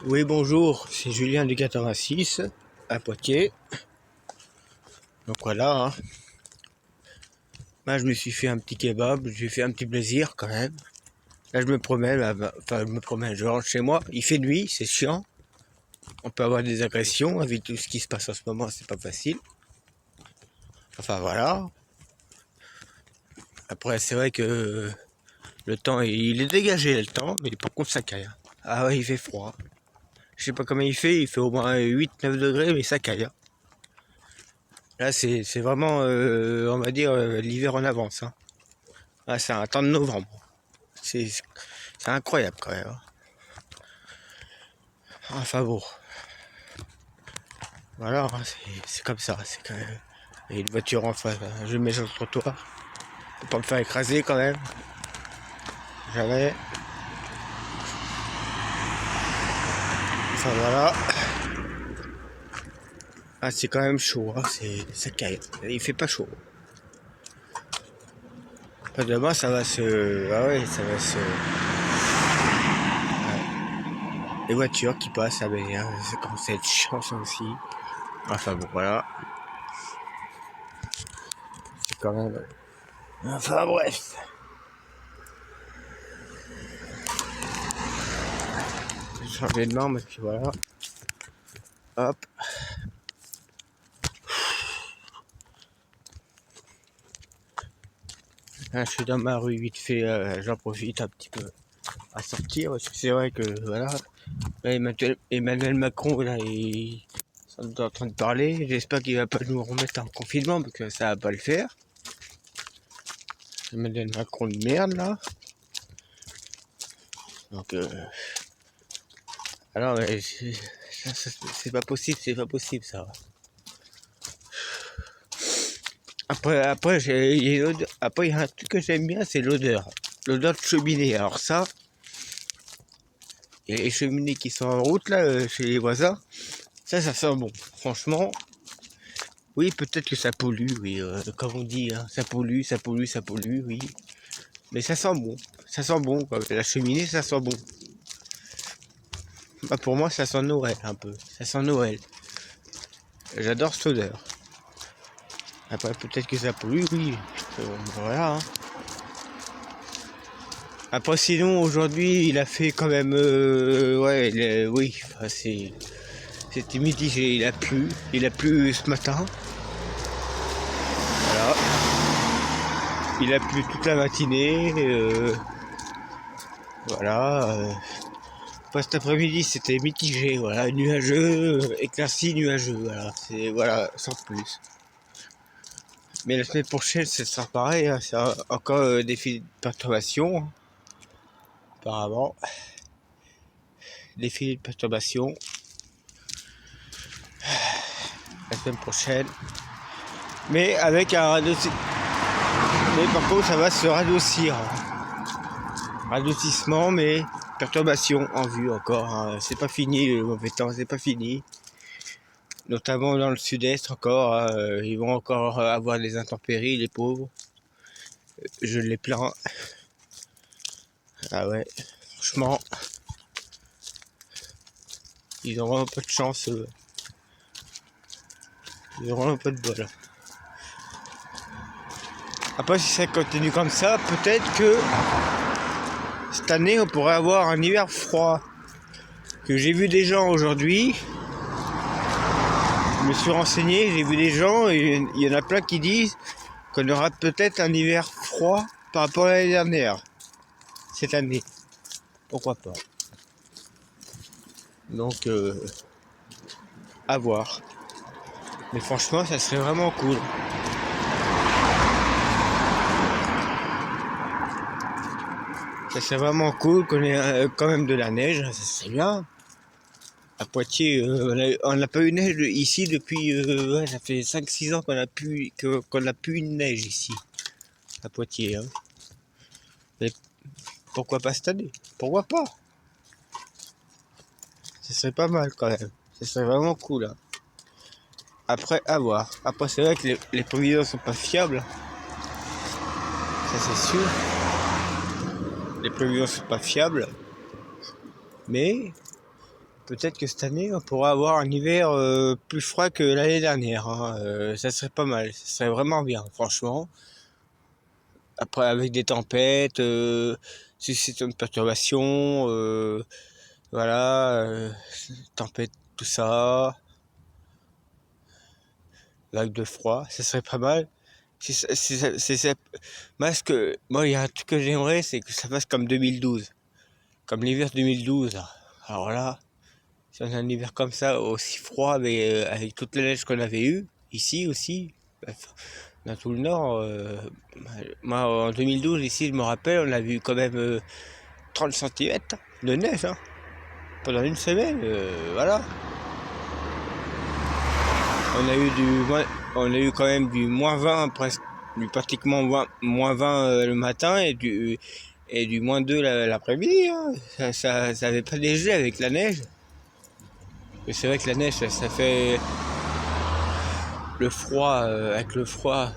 Oui, bonjour, c'est Julien du 86 à Poitiers. Donc voilà, hein. Là, je me suis fait un petit kebab, j'ai fait un petit plaisir quand même. Là, je me promène, je rentre chez moi. Il fait nuit, c'est chiant. On peut avoir des agressions, avec tout ce qui se passe en ce moment, c'est pas facile. Enfin voilà. Après, c'est vrai que le temps, il est dégagé le temps, mais par contre, ça caille. Ah ouais, il fait froid. Je sais pas comment il fait au moins 8-9 degrés, mais ça caille. Là, c'est vraiment, on va dire, l'hiver en avance, hein. Ah, c'est un temps de novembre. C'est incroyable quand même, hein. Enfin bon, voilà, hein, c'est comme ça. C'est quand même. Et une voiture en face, je mets sur le trottoir. Pour pas me faire écraser quand même. Jamais. Enfin voilà. Ah, c'est quand même chaud, hein. Ça caille. Il fait pas chaud. Après demain, ça va se. Ah ouais, ça va se. Ouais. Les voitures qui passent, ça m'énerve. Ça commence à être chiant ça aussi. Enfin bon, voilà. C'est quand même. Enfin bref. J'ai changé de norme et puis voilà. Hop. Là, je suis dans ma rue vite fait, j'en profite un petit peu à sortir parce que c'est vrai que voilà. Là, Emmanuel Macron, là, ils sont en train de parler. J'espère qu'il va pas nous remettre en confinement parce que ça va pas le faire. Emmanuel Macron de merde là. Donc alors c'est pas possible, ça. Après il y a un truc que j'aime bien, c'est l'odeur de cheminée. Alors ça, il y a les cheminées qui sont en route là chez les voisins. Ça sent bon. Franchement, oui, peut-être que ça pollue, oui, comme on dit, hein, ça pollue, oui. Mais ça sent bon. Ça sent bon, quoi. La cheminée, ça sent bon. Bah, pour moi, ça sent Noël, un peu. Ça sent Noël. J'adore cette odeur. Après, peut-être que ça pollue, oui. Voilà, hein. Après, sinon, aujourd'hui, il a fait quand même... oui, enfin, c'était mitigé. Il a plu ce matin. Voilà. Il a plu toute la matinée. Voilà. Cet après-midi, c'était mitigé. Voilà, nuageux, éclairci, nuageux. Voilà, sans plus. Mais la semaine prochaine, ce sera pareil. Hein, c'est encore des filets de perturbation. Hein, apparemment. Des filets de perturbation. La semaine prochaine. Mais avec un radoucissement. Mais par contre, ça va se radoucir. Radoucissement, mais perturbation en vue encore. Hein. C'est pas fini le mauvais temps, c'est pas fini. Notamment dans le sud-est encore. Ils vont encore avoir des intempéries, les pauvres. Je les plains. Ah ouais, franchement. Ils auront un peu de chance. Ils auront un peu de bol. Après, si ça continue comme ça, peut-être que cette année, on pourrait avoir un hiver froid. Que j'ai vu des gens aujourd'hui. Je me suis renseigné, j'ai vu des gens, et il y en a plein qui disent qu'on aura peut-être un hiver froid par rapport à l'année dernière. Cette année. Pourquoi pas. Donc, à voir. Mais franchement, ça serait vraiment cool. Ça serait vraiment cool qu'on ait quand même de la neige, ça serait bien. À Poitiers, on n'a pas eu de neige ici depuis, ça fait 5-6 ans qu'on a plus une neige ici, à Poitiers. Hein. Mais pourquoi pas cette année? Pourquoi pas? Ça serait pas mal quand même. Ça serait vraiment cool. Hein. Après, à voir. Après, c'est vrai que les prévisions sont pas fiables. Ça, c'est sûr. Les prévisions sont pas fiables. Mais peut-être que cette année, on pourra avoir un hiver plus froid que l'année dernière, hein. Ça serait pas mal, ça serait vraiment bien, franchement. Après, avec des tempêtes, suscitant de perturbations, voilà, tempête, tout ça, vague de froid, ça serait pas mal. Moi, il y a un truc que j'aimerais, c'est que ça fasse comme 2012, comme l'hiver 2012. Alors là, si on a un hiver comme ça, aussi froid, mais avec toute la neige qu'on avait eue, ici aussi, dans tout le nord, moi en 2012, ici, je me rappelle, on a vu quand même 30 centimètres de neige, hein, pendant une semaine, voilà. On a eu quand même du moins 20, presque, pratiquement moins 20 le matin et du moins 2 l'après-midi, hein. Ça avait pas neigé avec la neige. Mais c'est vrai que la neige, ça fait le froid, avec le froid,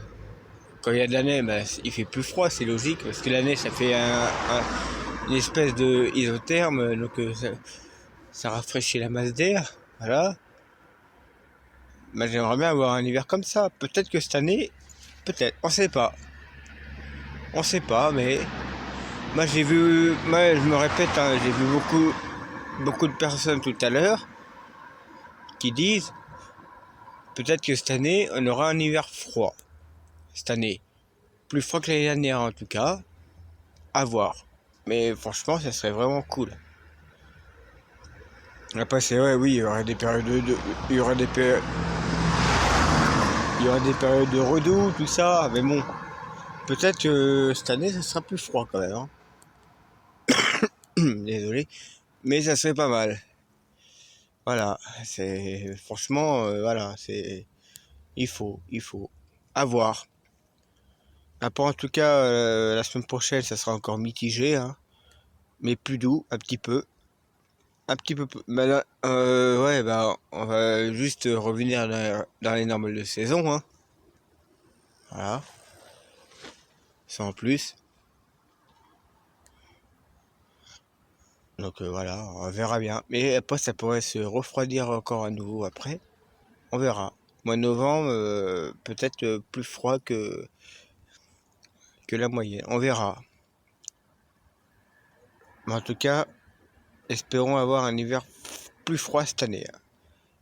quand il y a de la neige, bah, il fait plus froid, c'est logique, parce que la neige, ça fait une espèce de isotherme, donc ça rafraîchit la masse d'air, voilà. Bah, j'aimerais bien avoir un hiver comme ça. Peut-être que cette année, peut-être, on sait pas. On sait pas, mais moi je me répète, hein, j'ai vu beaucoup de personnes tout à l'heure qui disent peut-être que cette année, on aura un hiver froid. Cette année. Plus froid que l'année dernière en tout cas. À voir. Mais franchement, ça serait vraiment cool. Après, c'est vrai, oui, il y aurait des périodes il y aurait des périodes de redoux, tout ça. Mais bon, peut-être que cette année, ça sera plus froid quand même, hein. Désolé. Mais ça serait pas mal. Voilà. C'est, franchement, voilà, c'est, il faut. À voir. Après, en tout cas, la semaine prochaine, ça sera encore mitigé, hein. Mais plus doux, un petit peu. Un petit peu. Bah là, ouais, bah, on va juste revenir dans les normales de saison, hein. Voilà. Sans plus. Donc voilà, on verra bien. Mais après, ça pourrait se refroidir encore à nouveau après. On verra. Mois de novembre, peut-être plus froid que la moyenne. On verra. Mais en tout cas, espérons avoir un hiver plus froid cette année, hein.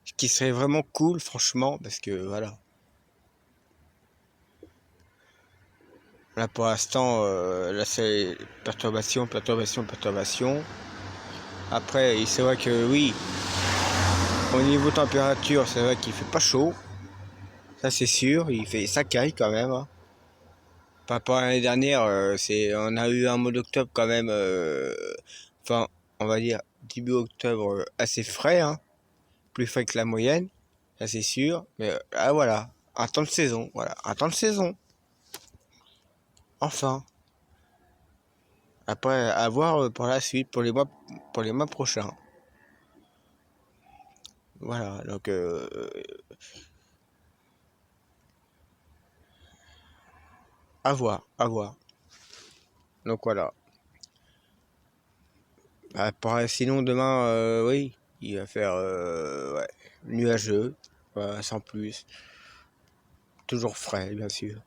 Ce qui serait vraiment cool, franchement, parce que voilà. Là pour l'instant, là c'est perturbation. Après, c'est vrai que oui, au niveau température, c'est vrai qu'il fait pas chaud. Ça c'est sûr, ça caille quand même, hein. Par rapport à l'année dernière, on a eu un mois d'octobre quand même, enfin, on va dire début octobre assez frais, hein, plus frais que la moyenne, ça c'est sûr. Mais voilà, un temps de saison, voilà, un temps de saison. Enfin, après, à voir pour la suite, pour les mois prochains. Voilà, donc à voir, à voir. Donc voilà. Sinon demain, oui, il va faire ouais, nuageux, voilà, sans plus. Toujours frais, bien sûr.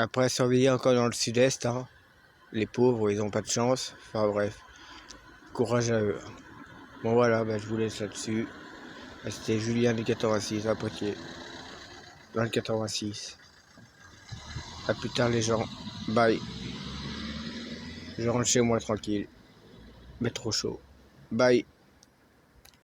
Après, surveiller encore dans le sud-est, hein. Les pauvres, ils ont pas de chance. Enfin bref, courage à eux. Bon voilà, bah, je vous laisse là-dessus. C'était Julien du 86 à Poitiers. Dans le 86. À plus tard les gens. Bye. Je rentre chez moi tranquille. Mais trop chaud. Bye.